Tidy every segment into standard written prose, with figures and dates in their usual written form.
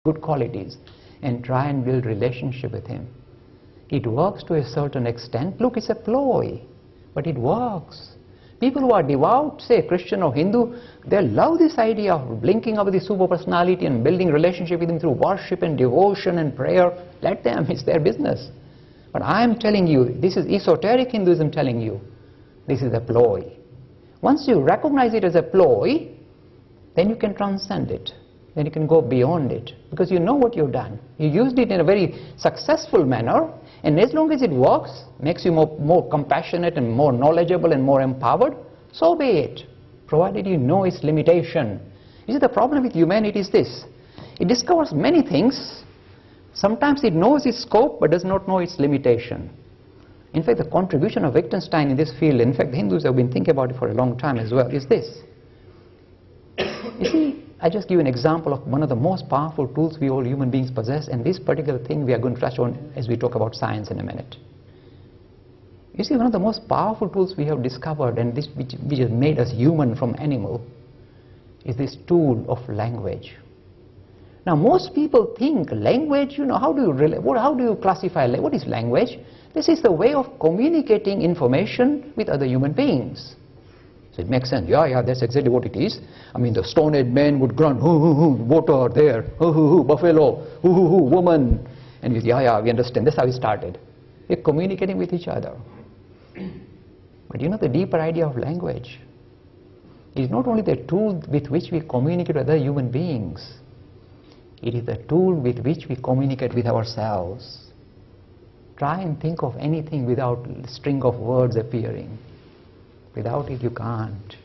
good qualities and try and build relationship with him. It works to a certain extent. Look, it's a ploy, but it works. People who are devout, say Christian or Hindu, they love this idea of linking up with the super personality and building relationship with him through worship and devotion and prayer. Let them, it's their business. But I'm telling you, this is esoteric Hinduism telling you, this is a ploy. Once you recognize it as a ploy, then you can transcend it. Then you can go beyond it, because you know what you've done. You used it in a very successful manner, and as long as it works, makes you more compassionate and more knowledgeable and more empowered, so be it, provided you know its limitation. You see, the problem with humanity is this: it discovers many things. Sometimes it knows its scope but does not know its limitation. In fact, the contribution of Wittgenstein in this field, in fact the Hindus have been thinking about it for a long time as well, is this. You see, I just give an example of one of the most powerful tools we all human beings possess, and this particular thing we are going to touch on as we talk about science in a minute. You see, one of the most powerful tools we have discovered, and this which has made us human from animal, is this tool of language. Now most people think language, how do you classify, what is language? This is the way of communicating information with other human beings. So it makes sense. Yeah, that's exactly what it is. I mean, the Stone Age men would grunt, water there, buffalo, woman. And we say, we understand. That's how it started. We're communicating with each other. But the deeper idea of language is not only the tool with which we communicate with other human beings, it is the tool with which we communicate with ourselves. Try and think of anything without a string of words appearing. Without it, you can't.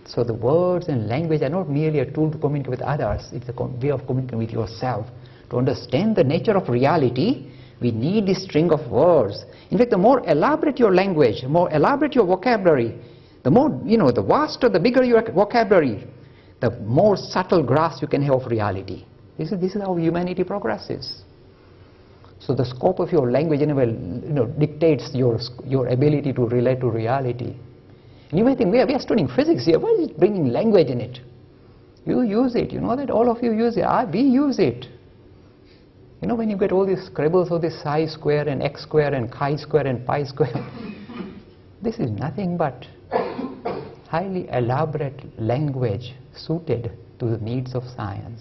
So the words and language are not merely a tool to communicate with others. It's a way of communicating with yourself. To understand the nature of reality, we need this string of words. In fact, the more elaborate your language, the more elaborate your vocabulary, the more, the vaster, the bigger your vocabulary, the more subtle grasp you can have of reality. This is how humanity progresses. So the scope of your language dictates your ability to relate to reality. And you may think, we are studying physics here, why is it bringing language in it? You use it, that all of you use it, we use it. When you get all these scribbles of this psi square and x square and chi square and pi square, this is nothing but highly elaborate language suited to the needs of science.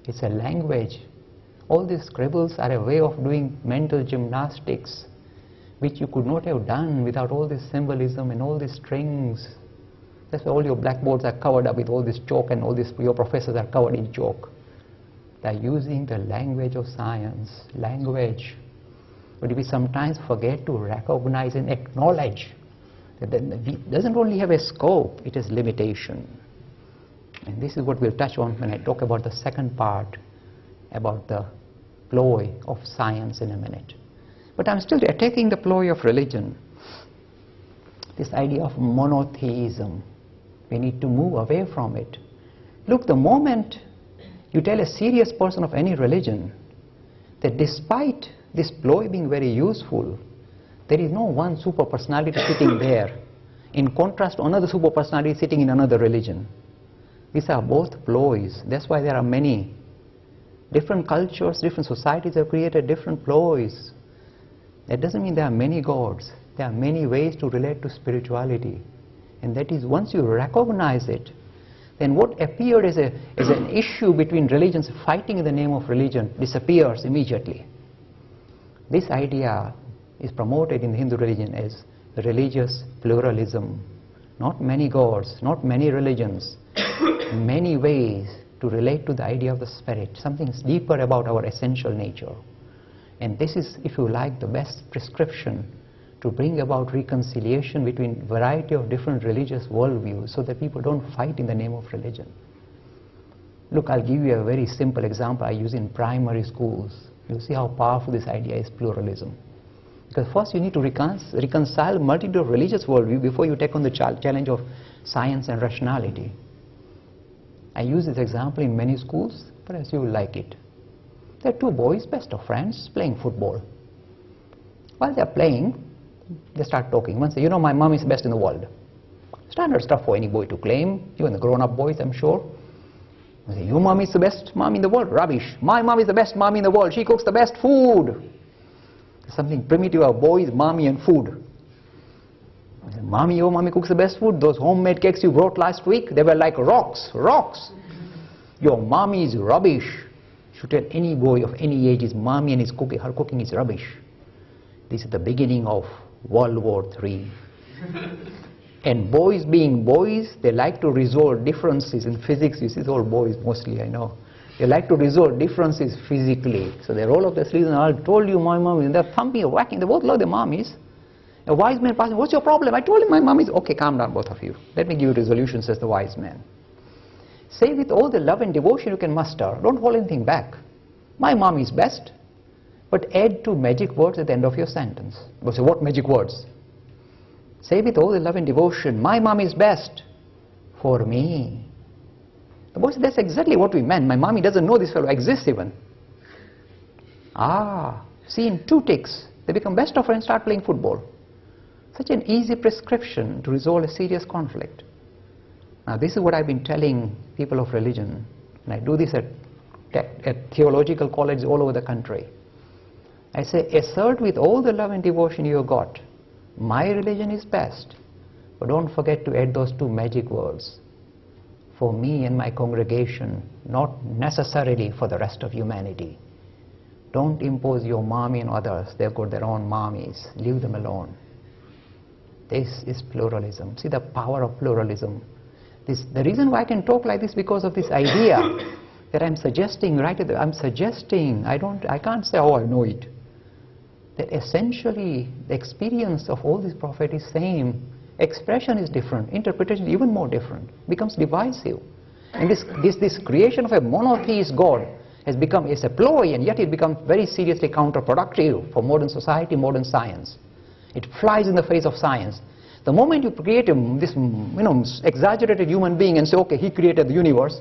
It's a language. All these scribbles are a way of doing mental gymnastics, which you could not have done without all this symbolism and all these strings. That's why all your blackboards are covered up with all this chalk, and all your professors are covered in chalk. They're using the language of science, language. But we sometimes forget to recognize and acknowledge that it doesn't only have a scope, it has limitation. And this is what we'll touch on when I talk about the second part, about the ploy of science in a minute. But I'm still attacking the ploy of religion. This idea of monotheism. We need to move away from it. Look, the moment you tell a serious person of any religion that despite this ploy being very useful, there is no one super personality sitting there, in contrast to another super personality sitting in another religion. These are both ploys. That's why there are many different cultures, different societies have created different ploys. That doesn't mean there are many gods. There are many ways to relate to spirituality. And that is, once you recognize it, then what appeared as an issue between religions fighting in the name of religion disappears immediately. This idea is promoted in the Hindu religion as religious pluralism. Not many gods, not many religions, many ways to relate to the idea of the spirit, something deeper about our essential nature. And this is, if you like, the best prescription to bring about reconciliation between a variety of different religious worldviews, so that people don't fight in the name of religion. Look, I'll give you a very simple example I use in primary schools. You'll see how powerful this idea is, pluralism. Because first you need to reconcile multitude of religious worldview before you take on the challenge of science and rationality. I use this example in many schools, perhaps you will like it. There are two boys, best of friends, playing football. While they are playing, they start talking. One says, my mom is best in the world. Standard stuff for any boy to claim, even the grown-up boys, I'm sure. You say, your mom is the best mom in the world. Rubbish. My mom is the best mom in the world. She cooks the best food. Something primitive of boys, mommy and food. I said, mommy, your mommy cooks the best food. Those homemade cakes you brought last week, they were like rocks, rocks. Your mommy is rubbish. You should tell any boy of any age his mommy and her cooking is rubbish. This is the beginning of World War III. And boys being boys, they like to resolve differences in physics. You see, it's all boys mostly, I know. They like to resolve differences physically. So they roll up their sleeves and I told you my mom, and they're thumping or whacking. They both love their mommies. A wise man asks, what's your problem? I told him my mom is, okay, calm down both of you. Let me give you resolution, says the wise man. Say with all the love and devotion you can muster. Don't hold anything back. My mom is best. But add two magic words at the end of your sentence. You say, what magic words? Say with all the love and devotion, my mom is best for me. The boy said, that's exactly what we meant. My mommy doesn't know this fellow exists even. See, in 2 ticks, they become best of friends and start playing football. Such an easy prescription to resolve a serious conflict. Now, this is what I've been telling people of religion, and I do this at theological colleges all over the country. I say, assert with all the love and devotion you have got, my religion is best, but don't forget to add those 2 magic words. For me and my congregation, not necessarily for the rest of humanity. Don't impose your mommy on others. They've got their own mommies. Leave them alone. This is pluralism. See the power of pluralism. The reason why I can talk like this because of this idea that I'm suggesting I can't say, oh, I know it. That essentially the experience of all these prophets is same. Expression is different, interpretation is even more different, becomes divisive. And this creation of a monotheist God has become a ploy, and yet it becomes very seriously counterproductive for modern society, modern science. It flies in the face of science. The moment you create this exaggerated human being and say, okay, he created the universe,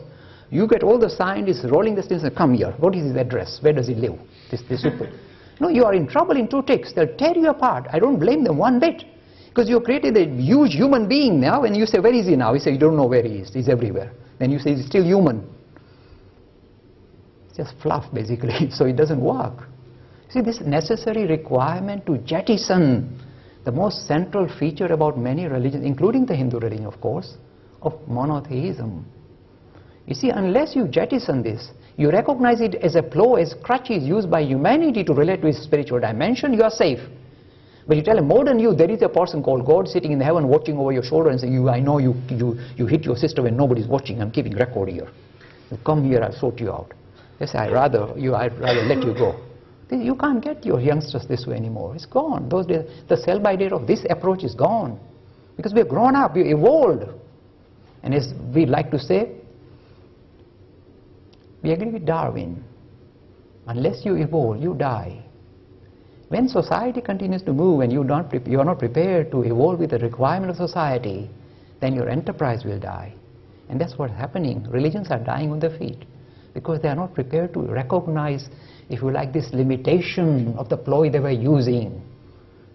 you get all the scientists rolling this thing and say, come here, what is his address, where does he live? No, you are in trouble in 2 ticks. They'll tear you apart. I don't blame them one bit. Because you created a huge human being now, and you say, where is he now? You say, you don't know where he is. He's everywhere. Then you say, he's still human. It's just fluff, basically. So it doesn't work. See, this necessary requirement to jettison the most central feature about many religions, including the Hindu religion, of course, of monotheism. You see, unless you jettison this, you recognize it as a ploy, as crutches used by humanity to relate to its spiritual dimension, you are safe. But you tell a modern youth, there is a person called God sitting in heaven watching over your shoulder and saying, I know you hit your sister when nobody's watching, I'm keeping record here. You come here, I'll sort you out. They say, I'd rather let you go. You can't get your youngsters this way anymore. It's gone. Those days, the sell-by date of this approach is gone. Because we've grown up, we've evolved. And as we like to say, we agree with Darwin. Unless you evolve, you die. When society continues to move and you are not prepared to evolve with the requirement of society, then your enterprise will die. And that's what's happening. Religions are dying on their feet because they are not prepared to recognize, if you like, this limitation of the ploy they were using.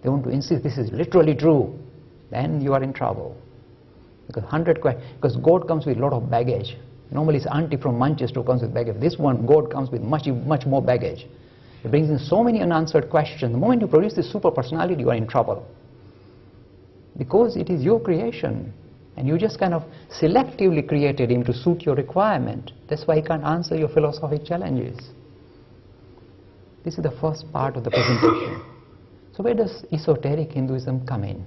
They want to insist this is literally true. Then you are in trouble. Because God comes with a lot of baggage. Normally it's auntie from Manchester who comes with baggage. This one, God comes with much more baggage. It brings in so many unanswered questions. The moment you produce this super personality, you are in trouble. Because it is your creation. And you just kind of selectively created him to suit your requirement. That's why he can't answer your philosophic challenges. This is the first part of the presentation. So where does esoteric Hinduism come in?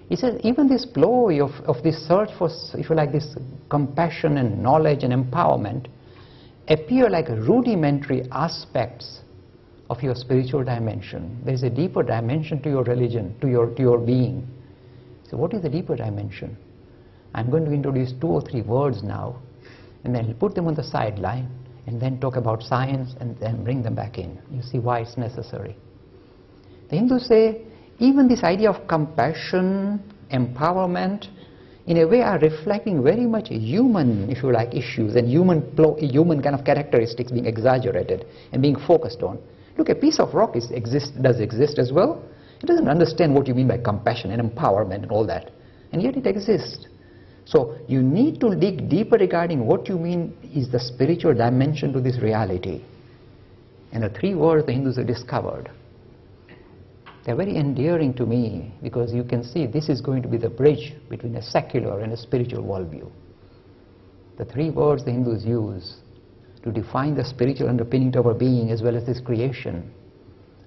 He says even this ploy of this search for, if you like, this compassion and knowledge and empowerment appear like rudimentary aspects of your spiritual dimension. There is a deeper dimension to your religion, to your being. So what is the deeper dimension? I'm going to introduce 2 or 3 words now, and then put them on the sideline, and then talk about science, and then bring them back in. You see why it's necessary. The Hindus say even this idea of compassion, empowerment, in a way are reflecting very much human, if you like, issues and human kind of characteristics being exaggerated and being focused on. Look, a piece of rock does exist as well. It doesn't understand what you mean by compassion and empowerment and all that, and yet it exists. So you need to dig deeper regarding what you mean is the spiritual dimension to this reality. And the three words the Hindus have discovered, they're very endearing to me, because you can see this is going to be the bridge between a secular and a spiritual worldview. The three words the Hindus use to define the spiritual underpinning to our being as well as this creation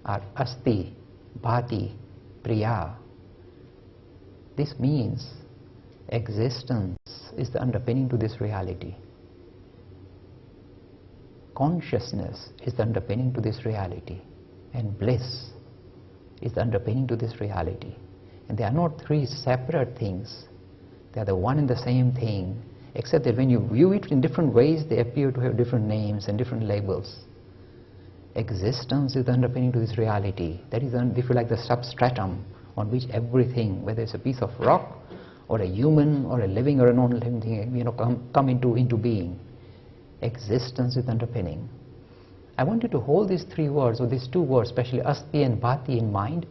are asti, bhati, priya. This means existence is the underpinning to this reality. Consciousness is the underpinning to this reality. And bliss is the underpinning to this reality. And they are not three separate things. They are the one and the same thing, except that when you view it in different ways, they appear to have different names and different labels. Existence is the underpinning to this reality. That is, if you like, the substratum on which everything, whether it's a piece of rock or a human or a living or a non-living thing, come into being. Existence is the underpinning. I want you to hold these three words, or these two words, especially asti and bhati, in mind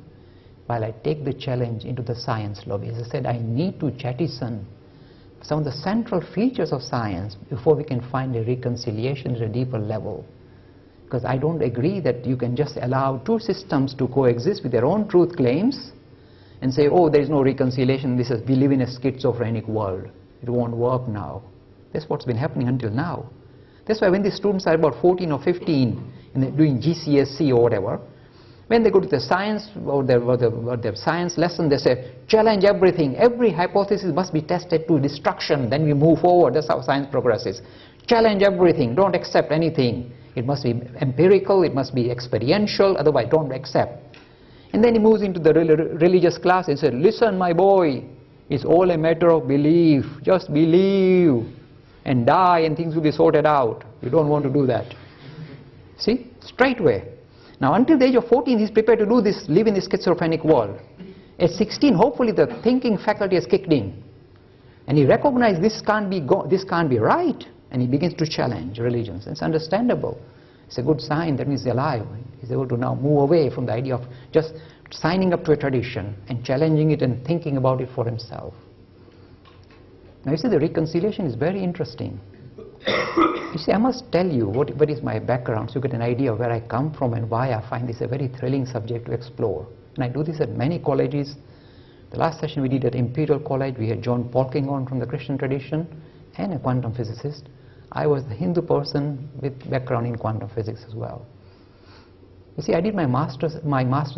while I take the challenge into the science lobby. As I said, I need to jettison some of the central features of science before we can find a reconciliation at a deeper level. Because I don't agree that you can just allow two systems to coexist with their own truth claims and say, oh, there is no reconciliation, we live in a schizophrenic world. It won't work now. That's what's been happening until now. That's why when the students are about 14 or 15 and they're doing GCSE or whatever, when they go to the science or their science lesson, they say, challenge everything. Every hypothesis must be tested to destruction. Then we move forward. That's how science progresses. Challenge everything. Don't accept anything. It must be empirical. It must be experiential. Otherwise, don't accept. And then he moves into the religious class and says, listen, my boy, it's all a matter of belief. Just believe and die and things will be sorted out. You don't want to do that. See? Straightway. Now, until the age of 14, he's prepared to do this, live in this schizophrenic world. At 16, hopefully the thinking faculty has kicked in. And he recognized this can't be right. And he begins to challenge religions. It's understandable. It's a good sign that means he's alive. He's able to now move away from the idea of just signing up to a tradition and challenging it and thinking about it for himself. Now, you see, the reconciliation is very interesting. You see, I must tell you what is my background so you get an idea of where I come from and why I find this a very thrilling subject to explore. And I do this at many colleges. The last session we did at Imperial College, we had John Polkinghorne from the Christian tradition and a quantum physicist. I was the Hindu person with background in quantum physics as well. You see, I did my master's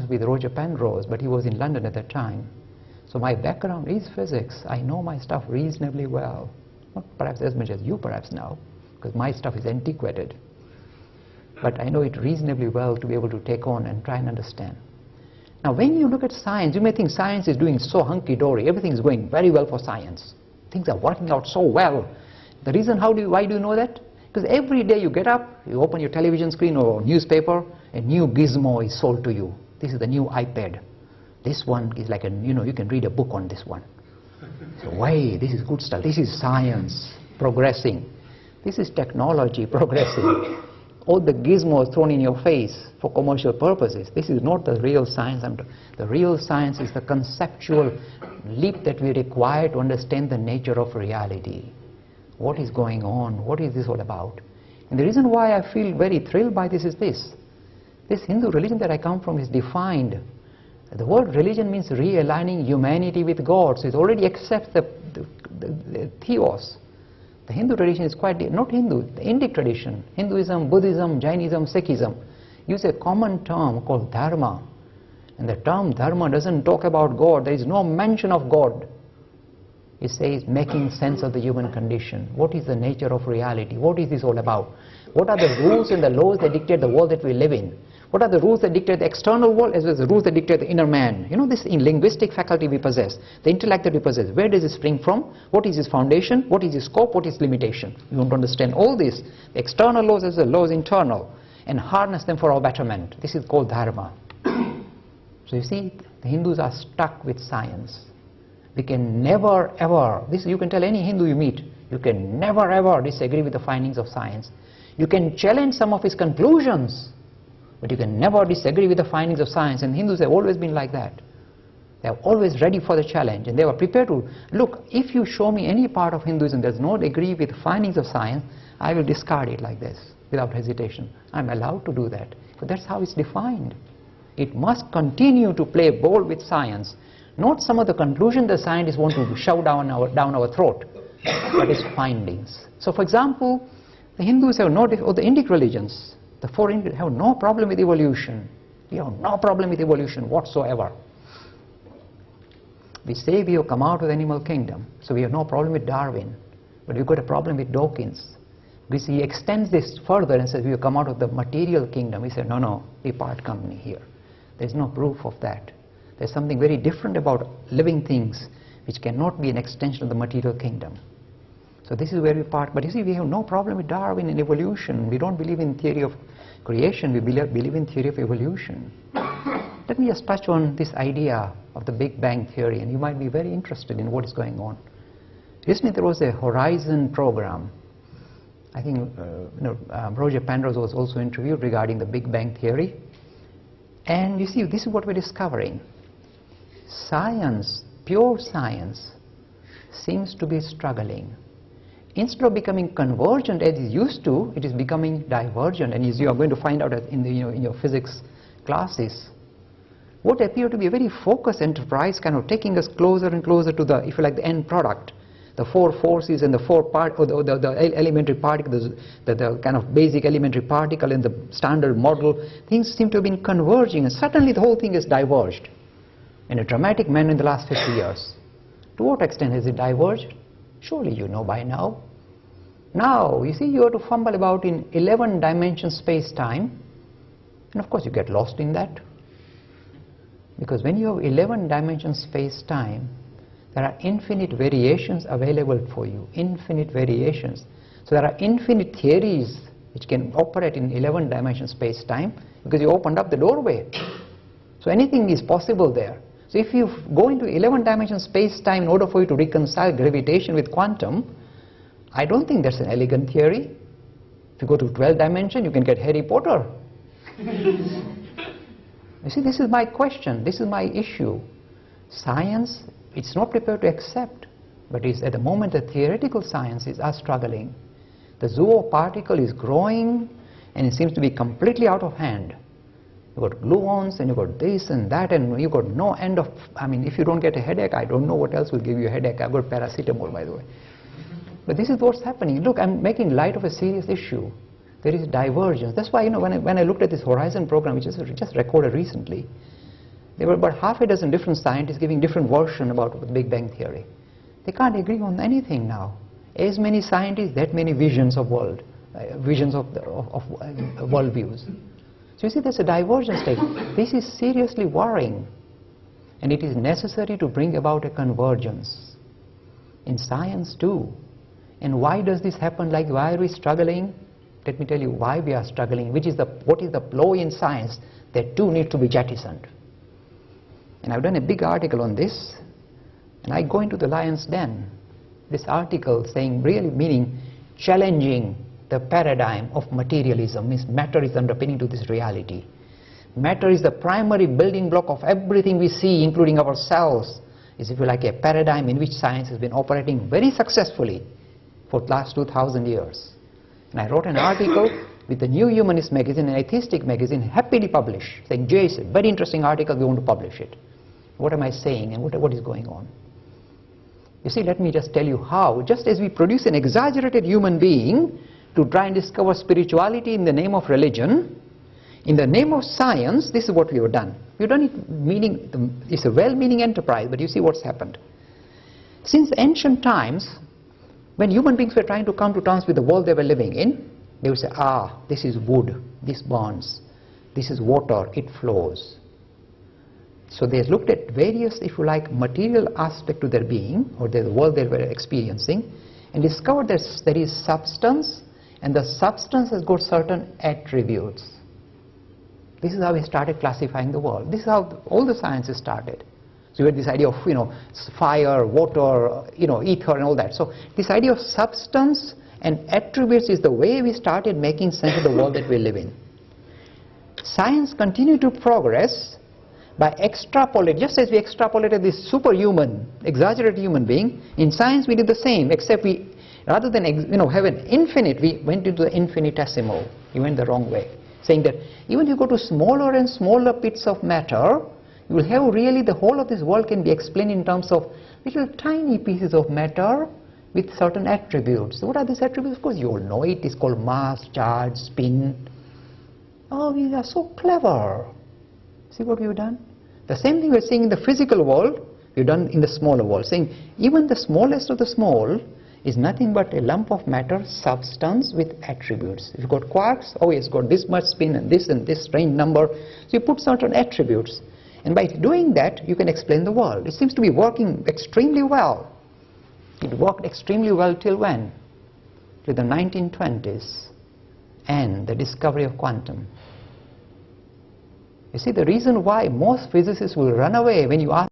with Roger Penrose, but he was in London at that time. So my background is physics. I know my stuff reasonably well. Not perhaps as much as you perhaps know, because my stuff is antiquated. But I know it reasonably well to be able to take on and try and understand. Now, when you look at science, you may think science is doing so hunky-dory. Everything is going very well for science. Things are working out so well. The reason, why do you know that? Because every day you get up, you open your television screen or newspaper, a new gizmo is sold to you. This is the new iPad. This one is like you can read a book on this one. So, why? This is good stuff. This is science progressing. This is technology progressing. All the gizmos thrown in your face for commercial purposes. This is not the real science. The real science is the conceptual leap that we require to understand the nature of reality. What is going on? What is this all about? And the reason why I feel very thrilled by this is this. This Hindu religion that I come from is defined. The word religion means realigning humanity with God. So it already accepts the theos. The Hindu tradition is quite, not Hindu, the Indic tradition, Hinduism, Buddhism, Jainism, Sikhism, use a common term called dharma. And the term dharma doesn't talk about God. There is no mention of God. It says making sense of the human condition. What is the nature of reality? What is this all about? What are the rules and the laws that dictate the world that we live in? What are the rules that dictate the external world as well as the rules that dictate the inner man? You know, this in linguistic faculty we possess, the intellect that we possess. Where does it spring from? What is its foundation? What is its scope? What is limitation? You want to understand all this, the external laws as well as the laws internal, and harness them for our betterment. This is called dharma. So you see, the Hindus are stuck with science. We can never ever, this you can tell any Hindu you meet, you can never ever disagree with the findings of science. You can challenge some of his conclusions, but you can never disagree with the findings of science, and Hindus have always been like that. They are always ready for the challenge, and they were prepared to, look, if you show me any part of Hinduism that does not agree with findings of science, I will discard it like this, without hesitation. I'm allowed to do that. But that's how it's defined. It must continue to play ball with science, not some of the conclusions the scientists want to shove down our throat, but its findings. So for example, the Hindus have no, or the Indic religions, the four Indic have no problem with evolution. We have no problem with evolution whatsoever. We say we have come out of the animal kingdom, so we have no problem with Darwin, but we've got a problem with Dawkins. Because he extends this further and says we have come out of the material kingdom. We say, no, we part company here. There's no proof of that. There's something very different about living things which cannot be an extension of the material kingdom. So this is where we part. But you see, we have no problem with Darwin and evolution. We don't believe in theory of creation, we believe in theory of evolution. Let me just touch on this idea of the Big Bang Theory, and you might be very interested in what is going on. Recently there was a Horizon program. I think Roger Penrose was also interviewed regarding the Big Bang Theory. And you see, this is what we're discovering. Science, pure science, seems to be struggling. Instead of becoming convergent as it used to, it is becoming divergent. And as you are going to find out in your physics classes, what appear to be a very focused enterprise, kind of taking us closer and closer to the, if you like, the end product. The four forces and the the elementary particles, the kind of basic elementary particle in the standard model, things seem to have been converging, and suddenly the whole thing is diverged in a dramatic manner in the last 50 years. To what extent has it diverged? Surely you know by now. Now, you see, you have to fumble about in 11 dimension space-time, and of course you get lost in that. Because when you have 11 dimension space-time, there are infinite variations available for you, infinite variations. So there are infinite theories which can operate in 11 dimension space-time because you opened up the doorway. So anything is possible there. So if you go into 11 dimension space-time in order for you to reconcile gravitation with quantum, I don't think that's an elegant theory. If you go to 12 dimension, you can get Harry Potter. You see, this is my question, this is my issue. Science, it's not prepared to accept, but it's at the moment the theoretical sciences are struggling. The zoo particle is growing and it seems to be completely out of hand. You've got gluons and you've got this and that, and you've got no end of, I mean, if you don't get a headache, I don't know what else will give you a headache. I've got paracetamol, by the way. But this is what's happening. Look, I'm making light of a serious issue. There is divergence. That's why, when I looked at this Horizon program, which is just recorded recently, there were about half a dozen different scientists giving different versions about the Big Bang Theory. They can't agree on anything now. As many scientists, that many visions of world, visions of worldviews. So you see, there's a divergence state. This is seriously worrying, and it is necessary to bring about a convergence in science too. And why does this happen? Like, why are we struggling? Let me tell you why we are struggling. What is the flaw in science that too need to be jettisoned? And I've done a big article on this, and I go into the lion's den. This article saying, really meaning challenging the paradigm of materialism, means matter is underpinning to this reality. Matter is the primary building block of everything we see, including ourselves. Is, if you like, a paradigm in which science has been operating very successfully for the last 2,000 years. And I wrote an article with the New Humanist magazine, an atheistic magazine, happily published, saying, Jason, very interesting article, we want to publish it. What am I saying and what is going on? You see, let me just tell you how. Just as we produce an exaggerated human being to try and discover spirituality in the name of religion, in the name of science, this is what we have done. We've done it meaning, it's a well-meaning enterprise, but you see what's happened. Since ancient times, when human beings were trying to come to terms with the world they were living in, they would say, this is wood, this burns, this is water, it flows. So they looked at various, if you like, material aspect to their being, or the world they were experiencing, and discovered that there is substance, and the substance has got certain attributes. This is how we started classifying the world. This is how all the sciences started. So you had this idea of, fire, water, ether and all that. So this idea of substance and attributes is the way we started making sense of the world that we live in. Science continued to progress, by extrapolate, just as we extrapolated this superhuman, exaggerated human being, in science we did the same, except we, rather than have an infinite, we went into the infinitesimal. We went the wrong way, saying that even if you go to smaller and smaller bits of matter, you will have really the whole of this world can be explained in terms of little tiny pieces of matter with certain attributes. So what are these attributes? Of course you all know it. It's called mass, charge, spin. Oh, we are so clever. See what we've done? The same thing we're seeing in the physical world, we've done in the smaller world, saying even the smallest of the small is nothing but a lump of matter, substance with attributes. If you've got quarks, oh it's got this much spin and this strange number. So you put certain attributes. And by doing that, you can explain the world. It seems to be working extremely well. It worked extremely well till when? Till the 1920s and the discovery of quantum. You see, the reason why most physicists will run away when you ask